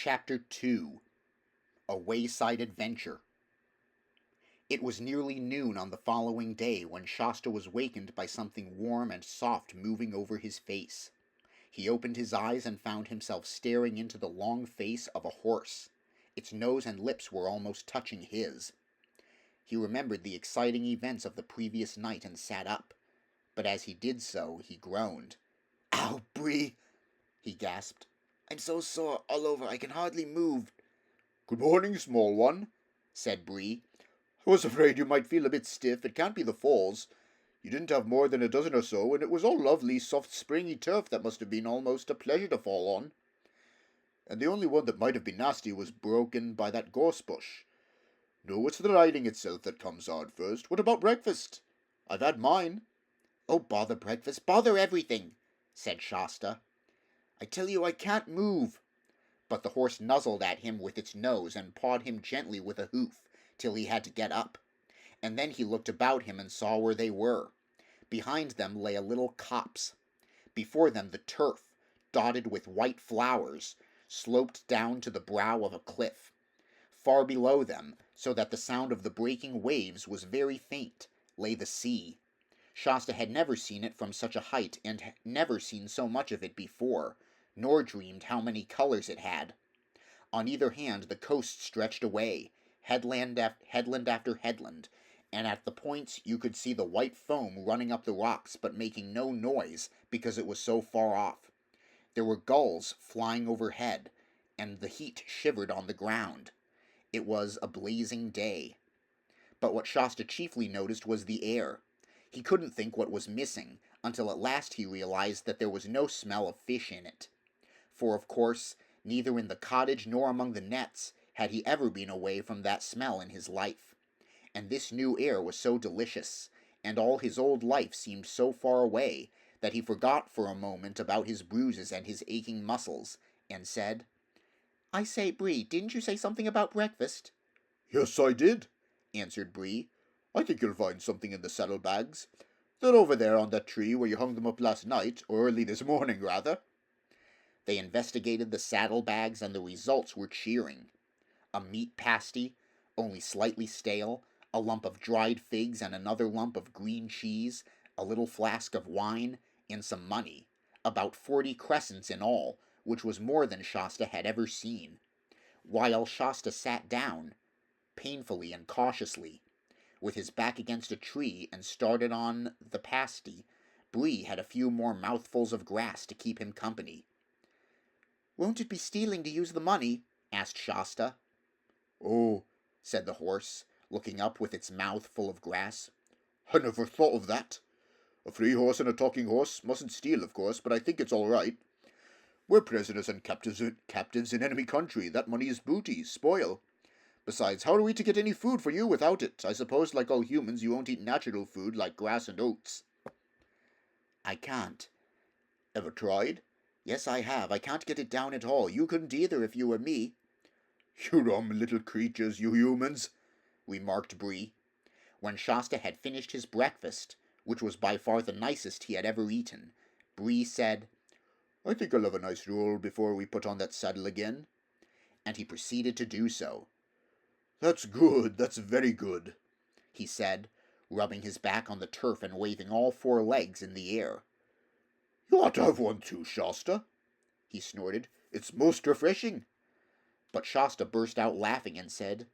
Chapter 2 A Wayside Adventure. It was nearly noon on the following day when Shasta was wakened by something warm and soft moving over his face. He opened his eyes and found himself staring into the long face of a horse. Its nose and lips were almost touching his. He remembered the exciting events of the previous night and sat up, but as he did so, he groaned. "Ow, Bree!" he gasped. "I'm so sore all over I can hardly move." "Good morning, small one," said Bree. "I was afraid you might feel a bit stiff. It can't be the falls. You didn't have more than a dozen or so, and it was all lovely, soft, springy turf that must have been almost a pleasure to fall on. And the only one that might have been nasty was broken by that gorse bush. No, it's the riding itself that comes hard first. What about breakfast? I've had mine." "Oh, bother breakfast, bother everything," said Shasta. "I tell you I can't move." But the horse nuzzled at him with its nose and pawed him gently with a hoof, till he had to get up. And then he looked about him and saw where they were. Behind them lay a little copse. Before them the turf, dotted with white flowers, sloped down to the brow of a cliff. Far below them, so that the sound of the breaking waves was very faint, lay the sea. Shasta had never seen it from such a height, and had never seen so much of it before, nor dreamed how many colors it had. On either hand the coast stretched away, headland after headland, and at the points you could see the white foam running up the rocks but making no noise because it was so far off. There were gulls flying overhead, and the heat shivered on the ground. It was a blazing day. But what Shasta chiefly noticed was the air. He couldn't think what was missing, until at last he realized that there was no smell of fish in it. For, of course, neither in the cottage nor among the nets had he ever been away from that smell in his life. And this new air was so delicious, and all his old life seemed so far away, that he forgot for a moment about his bruises and his aching muscles, and said, "I say, Bree, didn't you say something about breakfast?" "Yes, I did," answered Bree. "I think you'll find something in the saddlebags. They're over there on that tree where you hung them up last night, or early this morning, rather." They investigated the saddlebags, and the results were cheering. A meat pasty, only slightly stale, a lump of dried figs and another lump of green cheese, a little flask of wine, and some money, about 40 crescents in all, which was more than Shasta had ever seen. While Shasta sat down, painfully and cautiously, with his back against a tree, and started on the pasty, Bree had a few more mouthfuls of grass to keep him company. "Won't it be stealing to use the money?" asked Shasta. "Oh," said the horse, looking up with its mouth full of grass. "I never thought of that. A free horse and a talking horse mustn't steal, of course, but I think it's all right. We're prisoners and captives in enemy country. That money is booty, spoil. Besides, how are we to get any food for you without it? I suppose, like all humans, you won't eat natural food like grass and oats." "I can't." "Ever tried?" "Yes, I have. I can't get it down at all. You couldn't either if you were me." "You rum little creatures, you humans," remarked Bree. When Shasta had finished his breakfast, which was by far the nicest he had ever eaten, Bree said, "I think I'll have a nice roll before we put on that saddle again." And he proceeded to do so. "That's good, that's very good," he said, rubbing his back on the turf and waving all 4 legs in the air. "You ought to have one too, Shasta," he snorted. "It's most refreshing." But Shasta burst out laughing and said,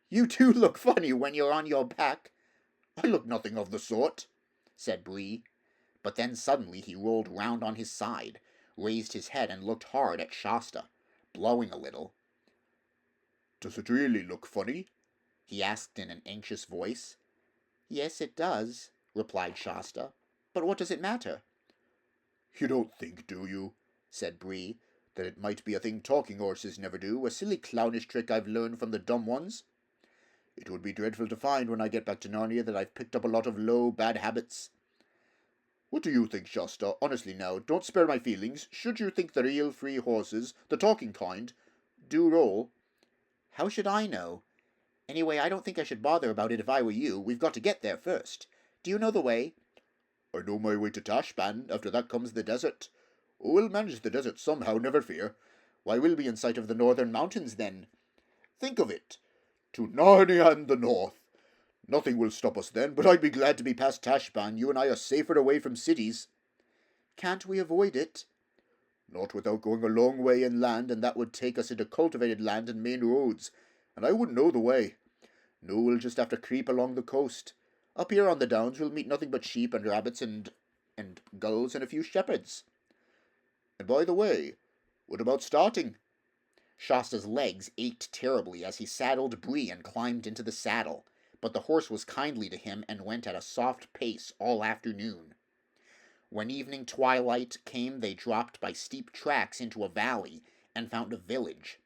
"You do look funny when you're on your back." "I look nothing of the sort," said Bree. But then suddenly he rolled round on his side, raised his head and looked hard at Shasta, blowing a little. "Does it really look funny?" he asked in an anxious voice. "Yes, it does," replied Shasta. "But what does it matter?" "You don't think, do you," said Bree, "that it might be a thing talking horses never do, a silly clownish trick I've learned from the dumb ones? It would be dreadful to find when I get back to Narnia that I've picked up a lot of low, bad habits. What do you think, Shasta? Honestly now, don't spare my feelings. Should you think the real free horses, the talking kind, do roll?" "How should I know? Anyway, I don't think I should bother about it if I were you. We've got to get there first. Do you know the way?" "I know my way to Tashban. After that comes the desert. We'll manage the desert somehow, never fear. Why, we'll be in sight of the northern mountains then. Think of it! To Narnia and the north! Nothing will stop us then, but I'd be glad to be past Tashbaan. You and I are safer away from cities. Can't we avoid it? Not without going a long way inland, and that would take us into cultivated land and main roads, and I wouldn't know the way. No, we'll just have to creep along the coast. Up here on the downs we'll meet nothing but sheep and rabbits and gulls and a few shepherds. And by the way, what about starting? Shasta's legs ached terribly as he saddled Bree and climbed into the saddle, but the horse was kindly to him and went at a soft pace all afternoon. When evening twilight came, they dropped by steep tracks into a valley and found a village.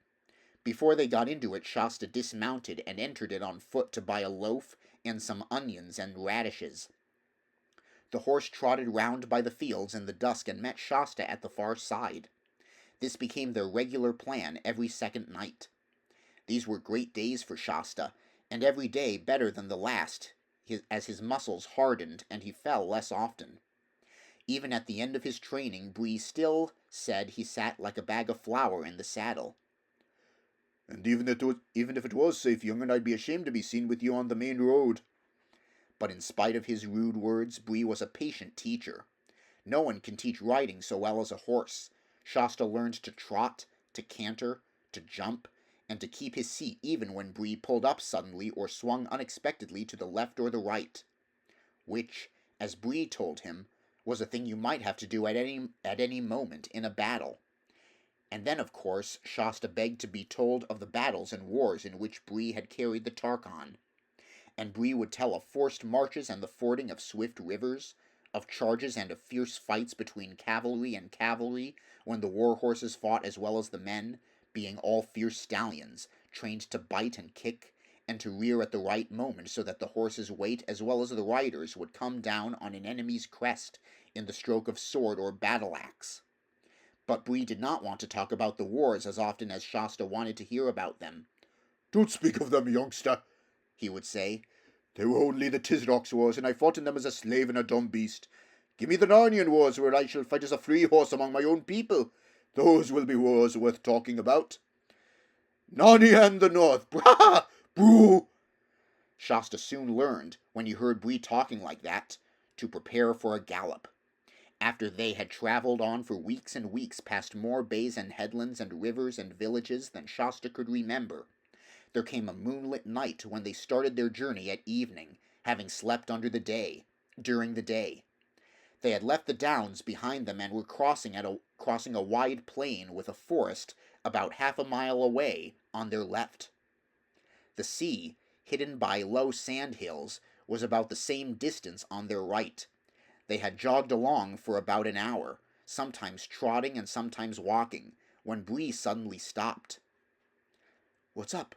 Before they got into it, Shasta dismounted and entered it on foot to buy a loaf and some onions and radishes. The horse trotted round by the fields in the dusk and met Shasta at the far side. This became their regular plan every second night. These were great days for Shasta, and every day better than the last, as his muscles hardened and he fell less often. Even at the end of his training, Bree still said he sat like a bag of flour in the saddle. And even if it was safe, young'un, I'd be ashamed to be seen with you on the main road. But in spite of his rude words, Bree was a patient teacher. No one can teach riding so well as a horse. Shasta learned to trot, to canter, to jump, and to keep his seat even when Bree pulled up suddenly or swung unexpectedly to the left or the right. Which, as Bree told him, was a thing you might have to do at any moment in a battle. And then, of course, Shasta begged to be told of the battles and wars in which Bree had carried the Tarkon. And Bree would tell of forced marches and the fording of swift rivers, of charges and of fierce fights between cavalry and cavalry, when the war horses fought as well as the men, being all fierce stallions, trained to bite and kick, and to rear at the right moment so that the horse's weight as well as the rider's would come down on an enemy's crest in the stroke of sword or battle-axe. But Bree did not want to talk about the wars as often as Shasta wanted to hear about them. Don't speak of them, youngster, he would say. They were only the Tisrock's wars, and I fought in them as a slave and a dumb beast. Give me the Narnian wars, where I shall fight as a free horse among my own people. Those will be wars worth talking about. Narnia and the North, brah! Broo! Shasta soon learned, when he heard Bree talking like that, to prepare for a gallop. After they had travelled on for weeks and weeks past more bays and headlands and rivers and villages than Shasta could remember, there came a moonlit night when they started their journey at evening, having slept during the day. They had left the downs behind them and were crossing a wide plain with a forest about half a mile away on their left. The sea, hidden by low sand hills, was about the same distance on their right. They had jogged along for about an hour, sometimes trotting and sometimes walking, when Bree suddenly stopped. "What's up?"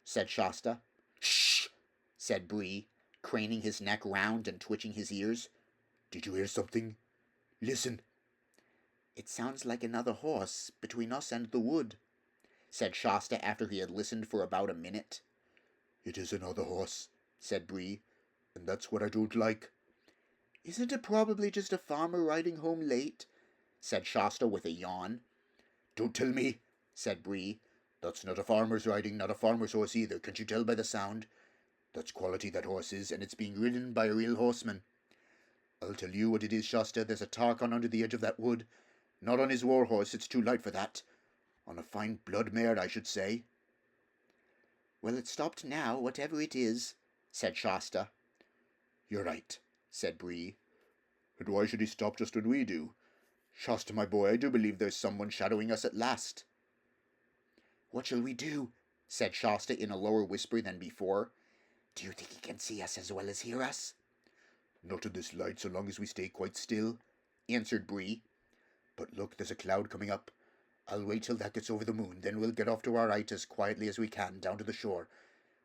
said Shasta. "Shh!" said Bree, craning his neck round and twitching his ears. "Did you hear something? Listen." "It sounds like another horse between us and the wood," said Shasta after he had listened for about a minute. "It is another horse," said Bree, "and that's what I don't like." "Isn't it probably just a farmer riding home late?" said Shasta with a yawn. "Don't tell me," said Bree. "That's not a farmer's riding, not a farmer's horse either. Can't you tell by the sound? That's quality, that horse is, and it's being ridden by a real horseman. I'll tell you what it is, Shasta, there's a Tarkon under the edge of that wood. Not on his war horse, it's too light for that. On a fine blood mare, I should say." "Well, it stopped now, whatever it is," said Shasta. "You're right," said Bree. "And why should he stop just when we do? Shasta, my boy, I do believe there's someone shadowing us at last." "What shall we do?" said Shasta in a lower whisper than before. "Do you think he can see us as well as hear us?" "Not in this light, so long as we stay quite still," answered Bree. "But look, there's a cloud coming up. I'll wait till that gets over the moon, then we'll get off to our right as quietly as we can down to the shore.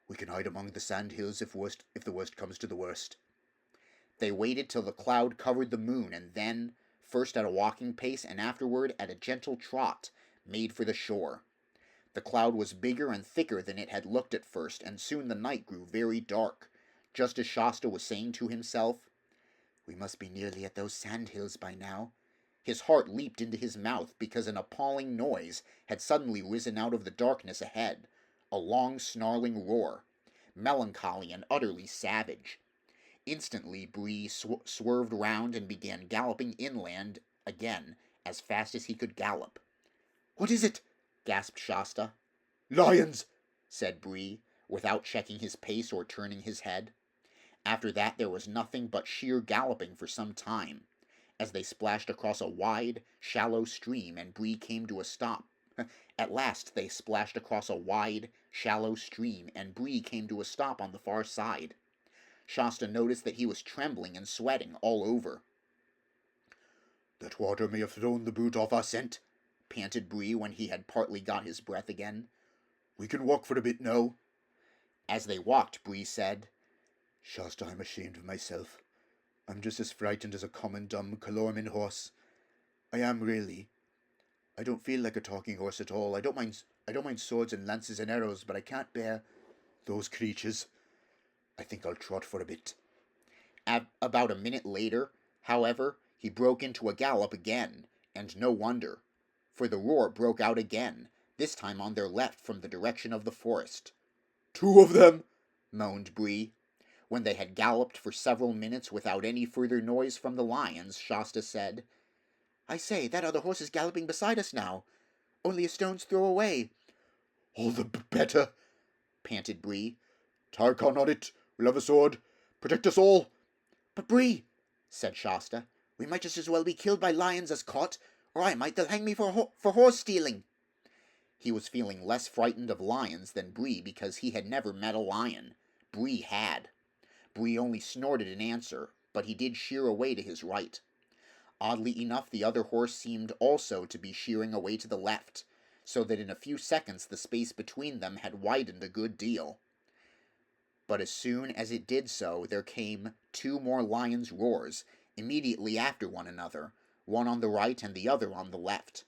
We can hide among the sand hills if the worst comes to the worst." They waited till the cloud covered the moon, and then, first at a walking pace and afterward at a gentle trot, made for the shore. The cloud was bigger and thicker than it had looked at first, and soon the night grew very dark, just as Shasta was saying to himself, "We must be nearly at those sand hills by now. His heart leaped into his mouth because an appalling noise had suddenly risen out of the darkness ahead, a long snarling roar, melancholy and utterly savage. Instantly Bree swerved round and began galloping inland again as fast as he could gallop. "What is it?" gasped Shasta. Lions! Said Bree, without checking his pace or turning his head. After that there was nothing but sheer galloping for some time, as they splashed across a wide, shallow stream and Bree came to a stop. At last they splashed across a wide, shallow stream and Bree came to a stop on the far side. Shasta noticed that he was trembling and sweating all over. "That water may have thrown the brute off our scent," panted Bree when he had partly got his breath again. "We can walk for a bit now." As they walked, Bree said, "Shasta, I'm ashamed of myself. I'm just as frightened as a common dumb Calorman horse. I am really. I don't feel like a talking horse at all. I don't mind swords and lances and arrows, but I can't bear those creatures. I think I'll trot for a bit." About a minute later, however, he broke into a gallop again, and no wonder, for the roar broke out again, this time on their left from the direction of the forest. "Two of them!" moaned Bree. When they had galloped for several minutes without any further noise from the lions, Shasta said, "I say, that other horse is galloping beside us now. Only a stone's throw away." "All the better," panted Bree. "Tarkon on it. We'll have a sword. Protect us all." "But Bree," said Shasta, "we might just as well be killed by lions as caught, or I might they'll hang me for horse stealing." He was feeling less frightened of lions than Bree because he had never met a lion. Bree had. Bree only snorted in answer, but he did sheer away to his right. Oddly enough, the other horse seemed also to be sheering away to the left, so that in a few seconds the space between them had widened a good deal. But as soon as it did so, there came two more lions' roars, immediately after one another, one on the right and the other on the left.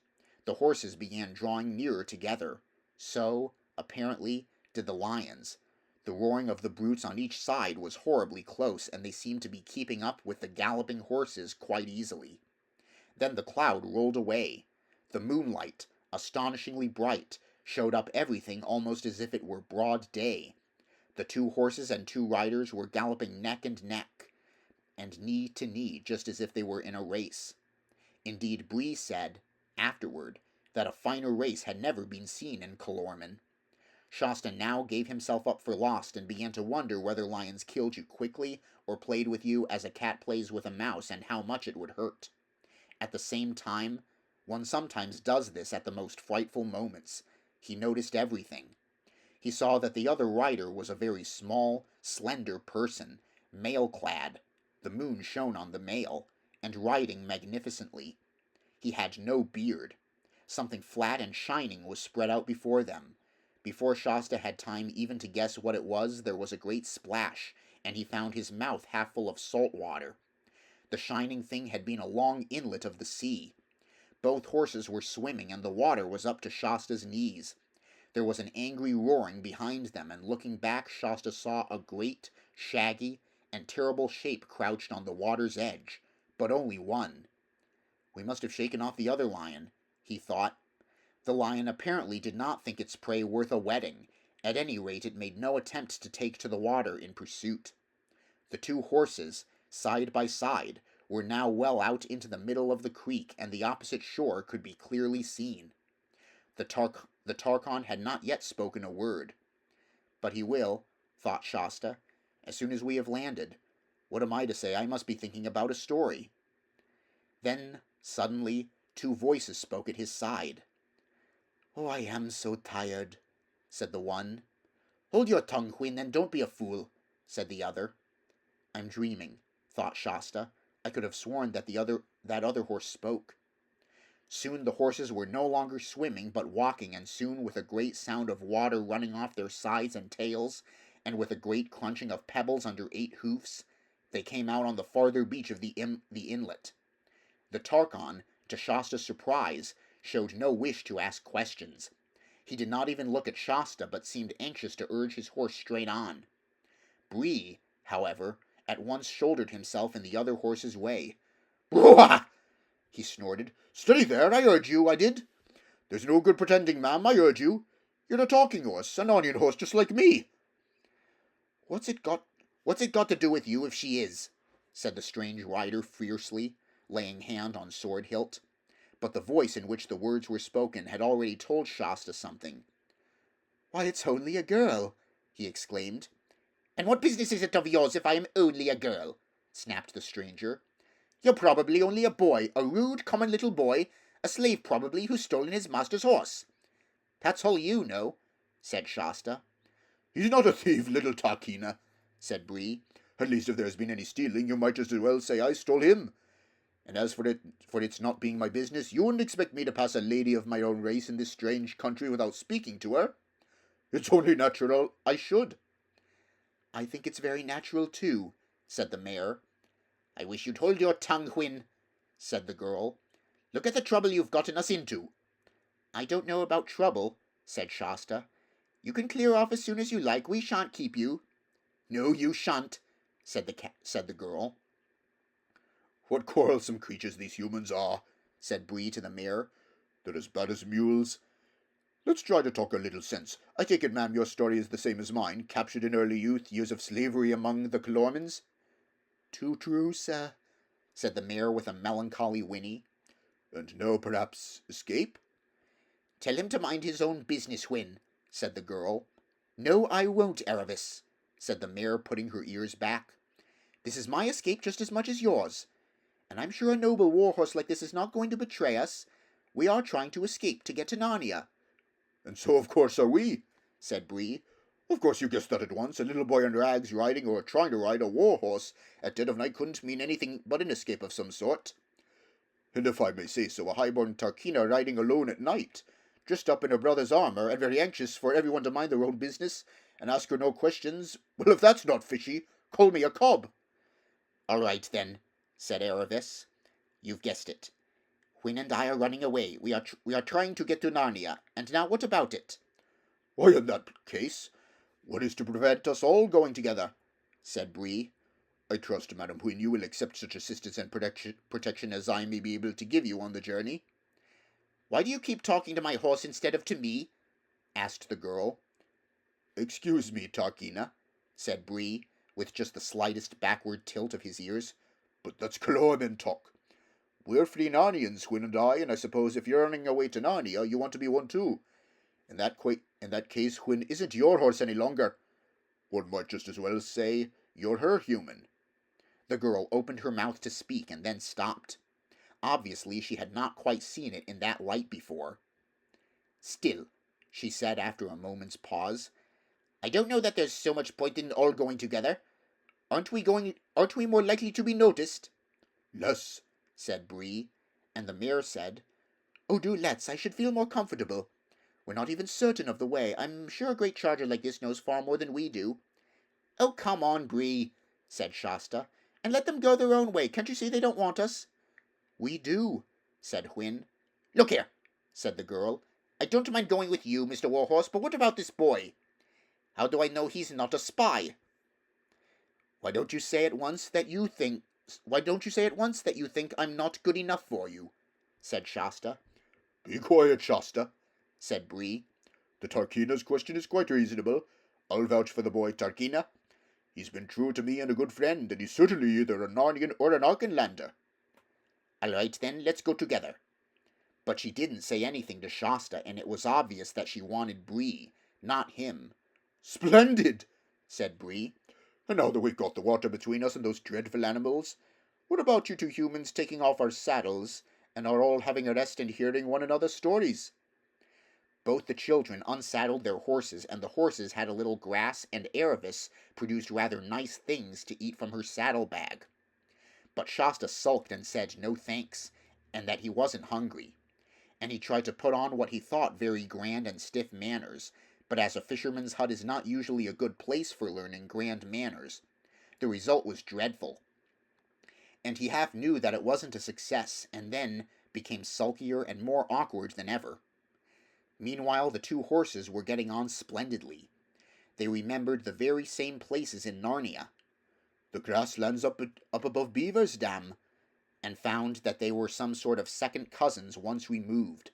The horses began drawing nearer together. So, apparently, did the lions. The roaring of the brutes on each side was horribly close, and they seemed to be keeping up with the galloping horses quite easily. Then the cloud rolled away. The moonlight, astonishingly bright, showed up everything almost as if it were broad day. The two horses and two riders were galloping neck and neck, and knee to knee, just as if they were in a race. Indeed, Bree said, afterward, that a finer race had never been seen in Calorman. Shasta now gave himself up for lost and began to wonder whether lions killed you quickly or played with you as a cat plays with a mouse and how much it would hurt. At the same time, one sometimes does this at the most frightful moments. He noticed everything. He saw that the other rider was a very small, slender person, mail-clad. The moon shone on the mail, and riding magnificently. He had no beard. Something flat and shining was spread out before them. Before Shasta had time even to guess what it was, there was a great splash, and he found his mouth half full of salt water. The shining thing had been a long inlet of the sea. Both horses were swimming, and the water was up to Shasta's knees. There was an angry roaring behind them, and looking back, Shasta saw a great, shaggy, and terrible shape crouched on the water's edge, but only one. We must have shaken off the other lion, he thought. The lion apparently did not think its prey worth a wetting. At any rate, it made no attempt to take to the water in pursuit. The two horses, side by side, were now well out into the middle of the creek, and the opposite shore could be clearly seen. The Tarkon had not yet spoken a word. But he will, thought Shasta, as soon as we have landed. What am I to say? I must be thinking about a story. Then, suddenly, two voices spoke at his side. "Oh, I am so tired," said the one. "Hold your tongue, Queen, and don't be a fool," said the other. I'm dreaming, thought Shasta. I could have sworn that that other horse spoke. Soon the horses were no longer swimming, but walking, and soon with a great sound of water running off their sides and tails, and with a great crunching of pebbles under 8 hoofs, they came out on the farther beach of the inlet. The Tarkon, to Shasta's surprise, showed no wish to ask questions. He did not even look at Shasta, but seemed anxious to urge his horse straight on. Bree, however, at once shouldered himself in the other horse's way. "Bwah!" he snorted. "Steady there, I heard you, I did. There's no good pretending, ma'am, I heard you. You're a talking horse, an onion horse just like me." What's it got to do with you if she is?" said the strange rider fiercely, laying hand on sword hilt. But the voice in which the words were spoken had already told Shasta something. "Why, it's only a girl!" he exclaimed. "And what business is it of yours if I am only a girl?" snapped the stranger. "You're probably only a boy, a rude, common little boy, a slave probably, who's stolen his master's horse." "That's all you know," said Shasta. "He's not a thief, little Tarkina," said Bree. "At least if there's been any stealing, you might just as well say I stole him. And as for its not being my business, you wouldn't expect me to pass a lady of my own race in this strange country without speaking to her. It's only natural I should." "I think it's very natural, too," said the mayor. "I wish you'd hold your tongue, Hwin," said the girl. "Look at the trouble you've gotten us into." "I don't know about trouble," said Shasta. "You can clear off as soon as you like. We shan't keep you." "No, you shan't," said the girl. "What quarrelsome creatures these humans are," said Bree to the mayor. "They're as bad as mules. Let's try to talk a little sense. I take it, ma'am, your story is the same as mine, captured in early youth, years of slavery among the Calormans?" "Too true, sir," said the mayor with a melancholy whinny. "And now, perhaps, escape?" "Tell him to mind his own business, Hwin," said the girl. "No, I won't, Aravis," said the mayor, putting her ears back. "This is my escape just as much as yours. And I'm sure a noble warhorse like this is not going to betray us. We are trying to escape to get to Narnia." "And so, of course, are we," said Bree. "Of course you guessed that at once. A little boy in rags riding, or trying to ride, a war-horse at dead of night couldn't mean anything but an escape of some sort. And if I may say so, a high-born Tarkina riding alone at night, dressed up in her brother's armour, and very anxious for everyone to mind their own business, and ask her no questions. Well, if that's not fishy, call me a cob." "All right, then," said Aravis. "You've guessed it. Hwin and I are running away. We are trying to get to Narnia. And now what about it?" "Why, in that case, what is to prevent us all going together?" said Bree. "I trust, Madam Hwin, you will accept such assistance and protection as I may be able to give you on the journey." "Why do you keep talking to my horse instead of to me?" asked the girl. "Excuse me, Tarkina," said Bree, with just the slightest backward tilt of his ears, "but that's Calorman talk. We're free Narnians, Hwin and I, and I suppose if you're running away to Narnia, you want to be one too. In that case, Hwin isn't your horse any longer. One might just as well say you're her human." The girl opened her mouth to speak and then stopped. Obviously, she had not quite seen it in that light before. "Still," she said after a moment's pause, "I don't know that there's so much point in all going together. Aren't we more likely to be noticed?" "Less," said Bree, and the mayor said, "Oh, do let's. I should feel more comfortable. We're not even certain of the way. I'm sure a great charger like this knows far more than we do." "Oh, come on, Bree," said Shasta, "and let them go their own way. Can't you see they don't want us?" "We do," said Hwin. "Look here," said the girl. "I don't mind going with you, Mr. Warhorse, but what about this boy? How do I know he's not a spy?" Why don't you say at once that you think I'm not good enough for you?" said Shasta. "Be quiet, Shasta," said Bree. "The Tarkina's question is quite reasonable. I'll vouch for the boy Tarkina. He's been true to me and a good friend, and he's certainly either a Narnian or an Archenlander." "All right, then, let's go together." But she didn't say anything to Shasta, and it was obvious that she wanted Bree, not him. "Splendid!" said Bree. "And now that we've got the water between us and those dreadful animals, what about you two humans taking off our saddles and are all having a rest and hearing one another's stories?" Both the children unsaddled their horses, and the horses had a little grass, and Aravis produced rather nice things to eat from her saddle-bag. But Shasta sulked and said no thanks, and that he wasn't hungry. And he tried to put on what he thought very grand and stiff manners, but as a fisherman's hut is not usually a good place for learning grand manners, the result was dreadful. And he half knew that it wasn't a success, and then became sulkier and more awkward than ever. Meanwhile, the two horses were getting on splendidly. They remembered the very same places in Narnia. "The grasslands up above Beaver's Dam," and found that they were some sort of second cousins once removed.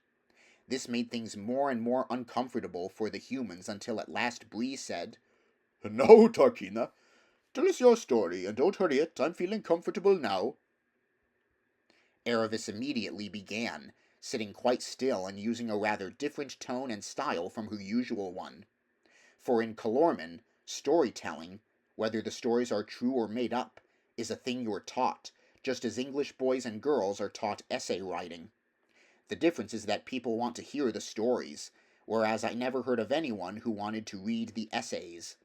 This made things more and more uncomfortable for the humans until at last Bree said, "Now, Tarkina, tell us your story, and don't hurry it. I'm feeling comfortable now." Aravis immediately began, sitting quite still and using a rather different tone and style from her usual one. For in Calormen, storytelling, whether the stories are true or made up, is a thing you're taught, just as English boys and girls are taught essay writing. The difference is that people want to hear the stories, whereas I never heard of anyone who wanted to read the essays.